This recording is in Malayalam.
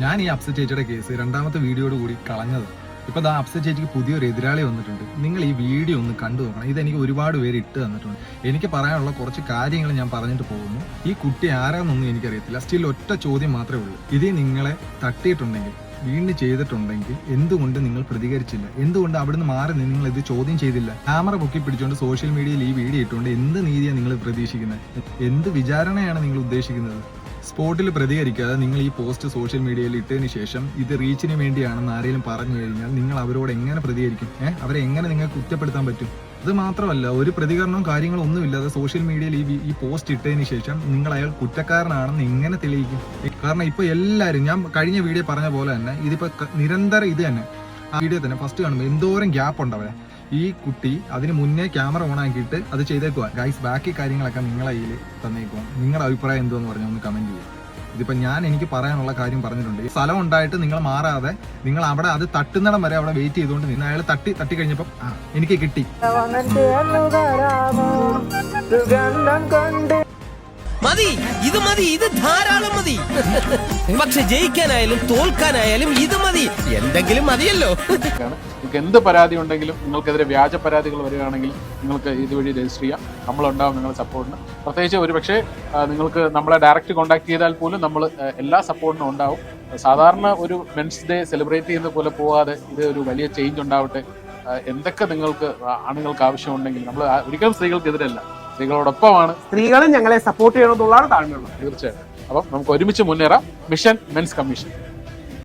ഞാൻ ഈ അപ്സ ചേച്ചിയുടെ കേസ് രണ്ടാമത്തെ വീഡിയോയോട് കൂടി കളഞ്ഞത്. ഇപ്പൊ ദാ അപ്സ ചേച്ചിക്ക് പുതിയൊരു എതിരാളി വന്നിട്ടുണ്ട്. നിങ്ങൾ ഈ വീഡിയോ ഒന്ന് കണ്ടു നോക്കണം. ഇതെനിക്ക് ഒരുപാട് പേര് ഇട്ട് തന്നിട്ടുണ്ട്. എനിക്ക് പറയാനുള്ള കുറച്ച് കാര്യങ്ങൾ ഞാൻ പറഞ്ഞിട്ട് പോകുന്നു. ഈ കുട്ടി ആരാന്നൊന്നും എനിക്കറിയത്തില്ല. സ്റ്റിൽ ഒറ്റ ചോദ്യം മാത്രമേ ഉള്ളൂ. ഇത് നിങ്ങളെ തട്ടിയിട്ടുണ്ടെങ്കിൽ, വീണ്ടും ചെയ്തിട്ടുണ്ടെങ്കിൽ എന്തുകൊണ്ട് നിങ്ങൾ പ്രതികരിച്ചില്ല? എന്തുകൊണ്ട് അവിടുന്ന് മാറി നിങ്ങൾ ഇത് ചോദ്യം ചെയ്തില്ല? ക്യാമറ പൊക്കി പിടിച്ചുകൊണ്ട് സോഷ്യൽ മീഡിയയിൽ ഈ വീഡിയോ ഇട്ടുകൊണ്ട് എന്ത് നീതിയാണ് നിങ്ങൾ പ്രതീക്ഷിക്കുന്നത്? എന്ത് വിചാരണയാണ് നിങ്ങൾ ഉദ്ദേശിക്കുന്നത്? സ്പോട്ടിൽ പ്രതികരിക്കാതെ നിങ്ങൾ ഈ പോസ്റ്റ് സോഷ്യൽ മീഡിയയിൽ ഇട്ടതിന് ശേഷം ഇത് റീച്ചിന് വേണ്ടിയാണെന്ന് ആരെങ്കിലും പറഞ്ഞു കഴിഞ്ഞാൽ നിങ്ങൾ അവരോട് എങ്ങനെ പ്രതികരിക്കും? അവരെ എങ്ങനെ നിങ്ങൾക്ക് കുറ്റപ്പെടുത്താൻ പറ്റും? അത് മാത്രമല്ല, ഒരു പ്രതികരണവും കാര്യങ്ങളും ഒന്നുമില്ലാതെ സോഷ്യൽ മീഡിയയിൽ ഈ പോസ്റ്റ് ഇട്ടതിന് ശേഷം നിങ്ങൾ അയാൾ കുറ്റക്കാരനാണെന്ന് എങ്ങനെ തെളിയിക്കും? കാരണം ഇപ്പൊ എല്ലാവരും, ഞാൻ കഴിഞ്ഞ വീഡിയോ പറഞ്ഞ പോലെ തന്നെ, ഇതിപ്പോ നിരന്തരം ഇത് തന്നെ. ആ വീഡിയോ തന്നെ ഫസ്റ്റ് കാണുമ്പോൾ എന്തോരം ഗ്യാപ്പ് ഉണ്ട് അവിടെ. ഈ കുട്ടി അതിന് മുന്നേ ക്യാമറ ഓൺ ആക്കിയിട്ട് അത് ചെയ്തേക്കുക. ഗൈസ്, ബാക്കി കാര്യങ്ങളൊക്കെ നിങ്ങളെ കയ്യിൽ തന്നേക്കുക. നിങ്ങളുടെ അഭിപ്രായം എന്തുവെന്ന് പറഞ്ഞാൽ ഒന്ന് കമന്റ് ചെയ്യുക. ഇതിപ്പോ എനിക്ക് പറയാനുള്ള കാര്യം പറഞ്ഞിട്ടുണ്ട്. ഈ സ്ഥലം ഉണ്ടായിട്ട് നിങ്ങൾ മാറാതെ നിങ്ങൾ അവിടെ അത് തട്ടുന്നിടം വരെ അവിടെ വെയിറ്റ് ചെയ്തുകൊണ്ട് നിന്ന് അയാൾ തട്ടി കഴിഞ്ഞപ്പോ എനിക്ക് കിട്ടി. മതി, ഇത് ധാരാളം മതി. പക്ഷെ ജയിക്കാനായാലും തോൽക്കാനായാലും ഇത് മതി, എന്തെങ്കിലും മതിയല്ലോ. നിങ്ങൾക്ക് എന്ത് പരാതി ഉണ്ടെങ്കിലും, നിങ്ങൾക്കെതിരെ വ്യാജ പരാതികൾ വരികയാണെങ്കിൽ നിങ്ങൾക്ക് ഇതുവഴി രജിസ്റ്റർ ചെയ്യാം. നമ്മളുണ്ടാവും നിങ്ങളുടെ സപ്പോർട്ടിന്. പ്രത്യേകിച്ച് ഒരു പക്ഷേ നിങ്ങൾക്ക് നമ്മളെ ഡയറക്റ്റ് കോൺടാക്ട് ചെയ്താൽ പോലും നമ്മൾ എല്ലാ സപ്പോർട്ടിനും ഉണ്ടാവും. സാധാരണ ഒരു മെൻസ് ഡേ സെലിബ്രേറ്റ് ചെയ്യുന്ന പോലെ പോകാതെ ഇത് ഒരു വലിയ ചേഞ്ച് ഉണ്ടാവട്ടെ. എന്തൊക്കെ ആണുങ്ങൾക്ക് ആവശ്യമുണ്ടെങ്കിൽ നമ്മൾ ഒരിക്കലും സ്ത്രീകൾക്കെതിരല്ല, സ്ത്രീകളോടൊപ്പമാണ്. സ്ത്രീകളും ഞങ്ങളെ സപ്പോർട്ട് ചെയ്യണമെന്നുള്ളതാണ് താഴ്മയുള്ളത്. തീർച്ചയായിട്ടും. അപ്പം നമുക്ക് ഒരുമിച്ച് മുന്നേറാം. Mission men's commission.